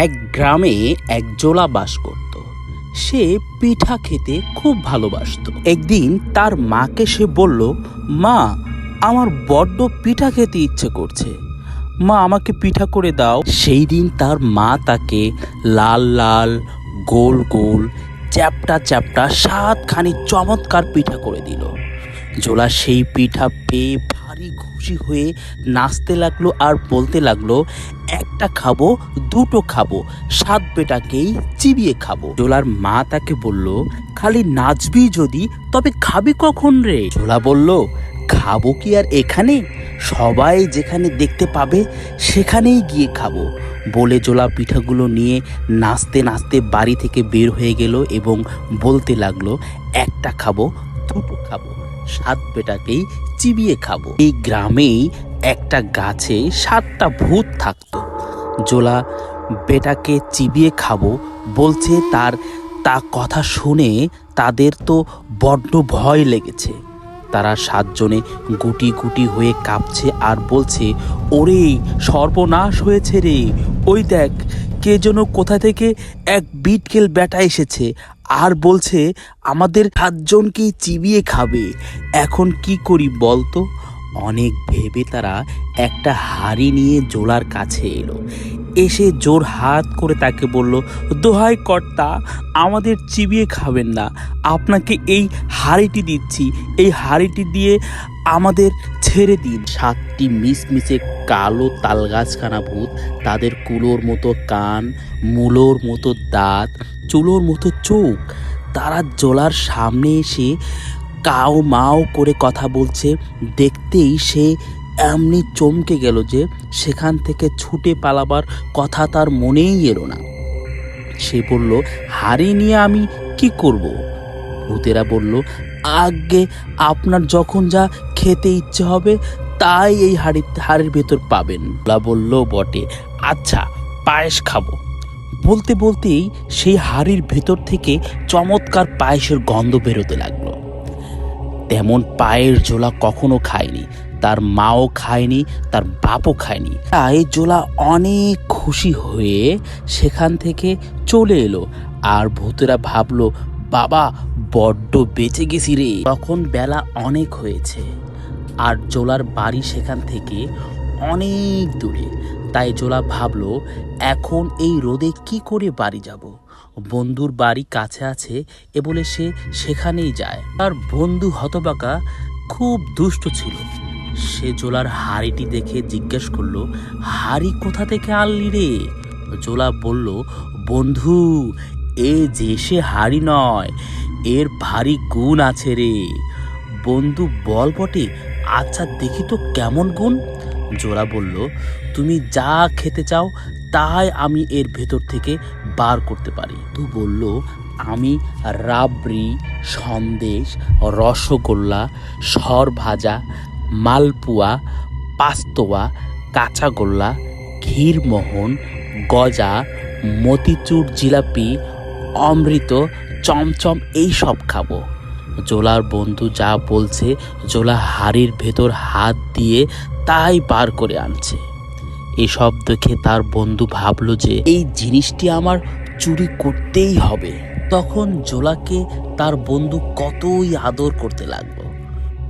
এক গ্রামে এক জোলা বাস করত। সে পিঠা খেতে খুব ভালোবাসতো। একদিন তার মাকে সে বলল, মা, আমার বড্ড পিঠা খেতে ইচ্ছে করছে, মা আমাকে পিঠা করে দাও। সেই দিন তার মা তাকে লাল লাল গোল গোল চ্যাপটা চ্যাপটা 7খানি চমৎকার পিঠা করে দিল। জোলা সেই পিঠা পেয়ে ভারী খুশি হয়ে নাচতে লাগলো আর বলতে লাগলো, একটা খাবো, দুটো খাবো, 7 বেটাকেই চিবিয়ে খাবো। জোলার মা তাকে বলল, খালি নাচবি যদি, তবে খাবি কখন রে? জোলা বলল, খাবো কি আর এখানে? সবাই যেখানে দেখতে পাবে সেখানেই গিয়ে খাবো। বলে জোলা পিঠাগুলো নিয়ে নাচতে নাচতে বাড়ি থেকে বের হয়ে গেল এবং বলতে লাগলো, একটা খাবো, দুটো খাবো, 7 বেটাকেই চিবিয়ে খাবো। এই গ্রামেই একটা গাছে 7টা ভূত থাকতো। জোলা বেটাকে চিবিয়ে খাবো বলছে, তা কথা শুনে তাদের তো বড্ড ভয় লেগেছে। তারা 7 জনে গুটি গুটি হয়ে কাঁপছে আর বলছে, ওরে সর্বনাশ হয়েছে রে, ওই দেখ কে যেন কোথা থেকে এক বিটকেল বেটা এসেছে আর বলছে আমাদের 7 জনকেই চিবিয়ে খাবে। এখন কি করি বলতো? অনেক ভেবে তারা একটা হাঁড়ি নিয়ে জোলার কাছে এলো। এসে জোর হাত করে তাকে বলল, দোহাই কর্তা, আমাদের চিবিয়ে খাবেন না, আপনাকে এই হাঁড়িটি দিচ্ছি, এই হাঁড়িটি দিয়ে আমাদের ছেড়ে দিন। 7টি মিসমিসে কালো তালগাছখানা ভূত, তাদের কুলোর মতো কান, মূলোর মতো দাঁত, চুলোর মতো চোখ, তারা জোলার সামনে এসে কাউ মাও করে কথা বলছে। দেখতেই সে এমনি চমকে গেল যে সেখান থেকে ছুটে পালাবার কথা তার মনেই এলো না। সে বলল, হাঁড়ি নিয়ে আমি কি করব? ভূতেরা বলল, আগে আপনার যখন যা খেতে ইচ্ছে হবে তাই এই হাঁড়ির ভেতর পাবেন। বলল, বটে, আচ্ছা পায়েস খাবো। বলতে বলতেই সেই হাঁড়ির ভেতর থেকে চমৎকার পায়েসের গন্ধ বেরোতে লাগলো। তেমন পায়েস জোলা কখনো খায়নি, তার মাও খায়নি, তার বাপও খায়নি। তাই জোলা অনেক খুশি হয়ে সেখান থেকে চলে এলো। আর ভূতেরা ভাবলো, বাবা বড্ড বেঁচে গেছি রে। তখন বেলা অনেক হয়েছে আর জোলার বাড়ি সেখান থেকে অনেক দূরে। তাই জোলা ভাবলো, এখন এই রোদে কি করে বাড়ি যাব? বন্ধুর বাড়ি কাছে আছে এ বলে সে সেখানেই যায়। তার বন্ধু হতবাকা খুব দুষ্ট ছিল। সে জোলার হাঁড়িটি দেখে জিজ্ঞেস করলো, হাঁড়ি কোথা থেকে আনলি রে? জোলা বলল, বন্ধু, এ যে সে হাঁড়ি নয়, এর ভারী গুণ আছে রে। বন্ধু, বল বটে, আচ্ছা দেখি তো কেমন গুণ? জোলা বলল, তুমি যা খেতে চাও তাই আমি এর ভেতর থেকে বার করতে পারি। তুই বলল, আমি রাবড়ি, সন্দেশ, রসগোল্লা, সরভাজা, মালপুয়া, পাস্তোয়া, কাঁচাগোল্লা, ক্ষীরমোহন, গজা, মতিচুর, জিলাপি, অমৃত, চমচম এই সব খাবো। জোলার বন্ধু যা বলছে জোলা হাঁড়ির ভেতর হাত দিয়ে তাই বার করে আনছে। এসব দেখে তার বন্ধু ভাবলো যে এই জিনিসটি আমার চুরি করতেই হবে। তখন জোলাকে তার বন্ধু কতই আদর করতে লাগলো।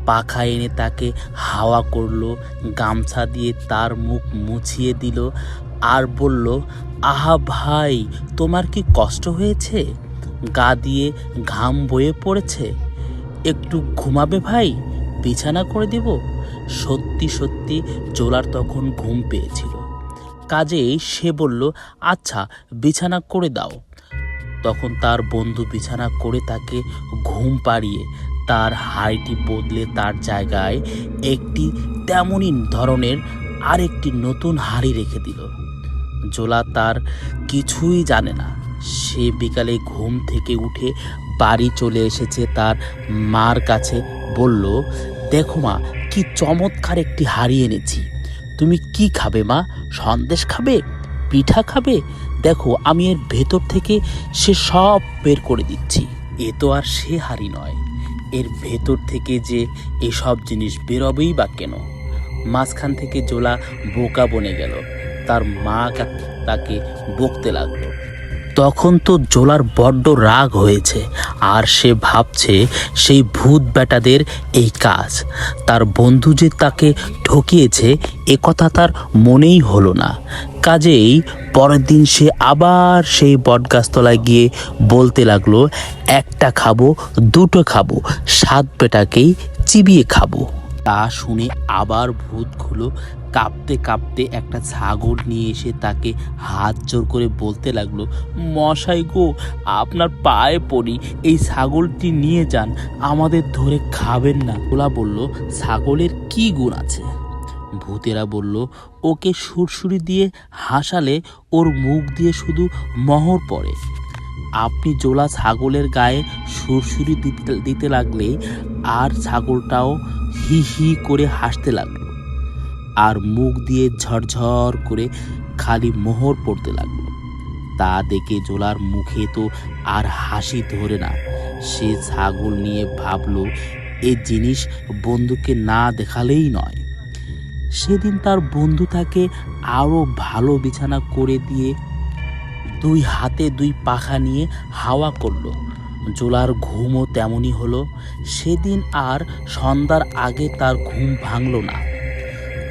পাখা এনে তাকে হাওয়া করলো, গামছা দিয়ে তার মুখ মুছিয়ে দিল আর বলল, আহা ভাই, তোমার কি কষ্ট হয়েছে? গা দিয়ে ঘাম বয়ে পড়েছে? একটু ঘুমাবে ভাই, বিছানা করে দিব। সত্যি সত্যি জোলার তখন ঘুম পেয়েছিল। কাজেই সে বলল, আচ্ছা বিছানা করে দাও। তখন তার বন্ধু বিছানা করে তাকে ঘুম পাড়িয়ে তার হাঁড়িটি বদলে তার জায়গায় একটি তেমনই ধরনের আরেকটি নতুন হাঁড়ি রেখে দিল। জোলা তার কিছুই জানে না। সে বিকালে ঘুম থেকে উঠে বাড়ি চলে এসেছে তার মার কাছে। বলল, দেখো মা, কি চমৎকার একটি হাঁড়ি এনেছি। তুমি কি খাবে মা? সন্দেশ খাবে? পিঠা খাবে? দেখো আমি এর ভেতর থেকে সে সব বের করে দিচ্ছি। এ তো আর সে হাঁড়ি নয়, এর ভেতর থেকে যে এসব জিনিস বেরোবেই বা কেন? মাঝখান থেকে জোলা বোকা বনে গেল। তার মা তাকে বকতে লাগলো। তখন তো জোলার বড্ড রাগ হয়েছে, আর সে ভাবছে সেই ভূত বেটাদের এই কাজ। তার বন্ধু যে তাকে ঠকিয়েছে এ কথা তার মনেই হলো না। কাজেই পরের দিন সে আবার সেই বটগাছতলায় গিয়ে বলতে লাগলো, একটা খাবো, দুটো খাবো, 7 বেটাকেই চিবিয়ে খাবো। তা শুনে আবার ভূতগুলো কাঁপতে কাঁপতে একটা ছাগল নিয়ে এসে তাকে হাত জোর করে বলতে লাগলো, মশাই গো, আপনার পায়ে পড়ি, এই ছাগলটি নিয়ে যান, আমাদের ধরে খাবেন না। ওলা বলল, ছাগলের কি গুণ আছে? ভূতেরা বলল, ওকে সুরসুরি দিয়ে হাসালে ওর মুখ দিয়ে শুধু মোহর পড়ে। আপনি জোলা ছাগলের গায়ে সুরসুরি দিতে লাগলে আর ছাগলটাও হি হি করে হাসতে লাগলো, আর মুখ দিয়ে ঝরঝর করে খালি মোহর পড়তে লাগলো। তা দেখে জোলার মুখে তো আর হাসি ধরে না। সে ছাগল নিয়ে ভাবলো, এই জিনিস বন্ধুকে না দেখালেই নয়। সেদিন তার বন্ধু তাকে আরও ভালো বিছানা করে দিয়ে 2 হাতে 2 পাখা নিয়ে হাওয়া করলো। জোলার ঘুমও তেমনই হলো। সেদিন আর সন্ধ্যার আগে তার ঘুম ভাঙল না।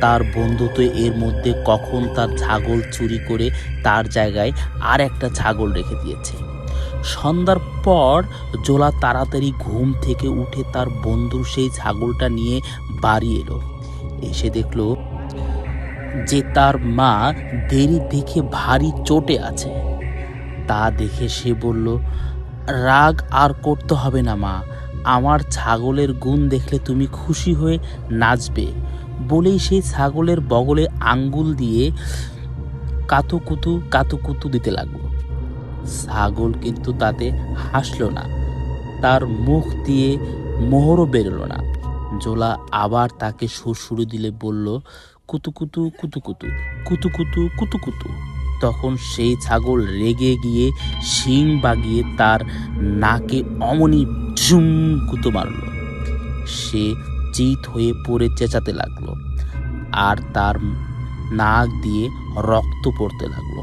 তার বন্ধু তো এর মধ্যে কখন তার ছাগল চুরি করে তার জায়গায় আর একটা ছাগল রেখে দিয়েছে। সন্ধ্যার পর জোলা তাড়াতাড়ি ঘুম থেকে উঠে তার বন্ধুর সেই ছাগলটা নিয়ে বাড়ি এলো। এসে দেখলো যে তার মা দেরি দেখে ভারী চোটে আছে। তা দেখে সে বলল, রাগ আর করতে হবে না মা, আমার ছাগলের গুণ দেখলে তুমি খুশি হয়ে নাচবে। বলেই সেই ছাগলের বগলে আঙ্গুল দিয়ে কাতুকুতু কাতুকুতু দিতে লাগলো। ছাগল কিন্তু তাতে হাসলো না, তার মুখ দিয়ে মোহরও বেরোলো না। জোলা আবার তাকে সুরসুরি দিলে বলল, কুতুকুতু কুতুকুতু কুতুকুতু কুতুকুতু। তখন সেই ছাগল রেগে গিয়ে শিং বাগিয়ে তার নাকে অমনি ঝুম কুতো মারল। সে চিত হয়ে পড়ে চেঁচাতে লাগলো, আর তার নাক দিয়ে রক্ত পড়তে লাগলো,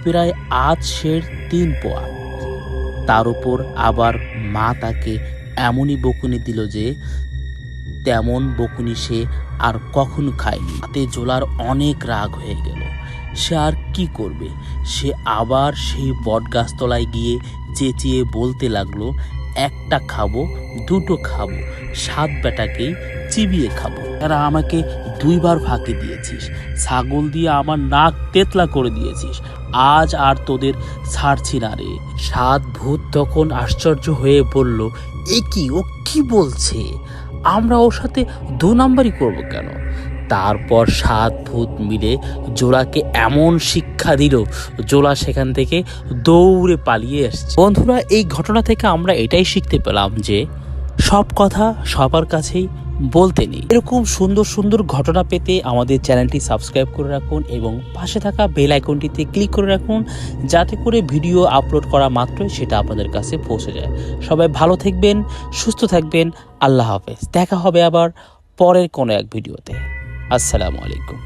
প্রায় আধ সের 3 পোয়া। তার উপর আবার মা তাকে এমনই বকুনি দিল যে তেমন বকুনি সে আর কখনো খায়নি। তাতে জোলার অনেক রাগ হয়ে গেল। সে আর কি করবে? সে আবার সেই বটগাছতলায় গিয়ে চেঁচিয়ে বলতে লাগলো, একটা খাবো, দুটো খাবো, 7 বেটাকেই চিবিয়ে খাবো। তারা আমাকে 2 বার ফাঁকি দিয়েছিস, ছাগল দিয়ে আমার নাক তেতলা করে দিয়েছিস, আজ আর তোদের ছাড়ছি না রে। 7 ভূত তখন আশ্চর্য হয়ে বলল, এ কি, ও কি বলছে? আমরা ওর সাথে 2 নাম্বারই করবো কেন? তারপর 7 ভূত মিলে জোলাকে এমন শিক্ষা দিল, জোলা সেখান থেকে দৌড়ে পালিয়ে এসছে। বন্ধুরা, এই ঘটনা থেকে আমরা এটাই শিখতে পেলাম যে সব কথা সবার কাছেই বলতে নেই। এরকম সুন্দর সুন্দর ঘটনা পেতে আমাদের চ্যানেলটি সাবস্ক্রাইব করে রাখুন এবং পাশে থাকা বেল আইকনটিতে ক্লিক করে রাখুন, যাতে করে ভিডিও আপলোড করা মাত্রই সেটা আপনাদের কাছে পৌঁছে যায়। সবাই ভালো থাকবেন, সুস্থ থাকবেন। আল্লাহ হাফেজ। দেখা হবে আবার পরের কোনো এক ভিডিওতে। আসসালামু আলাইকুম।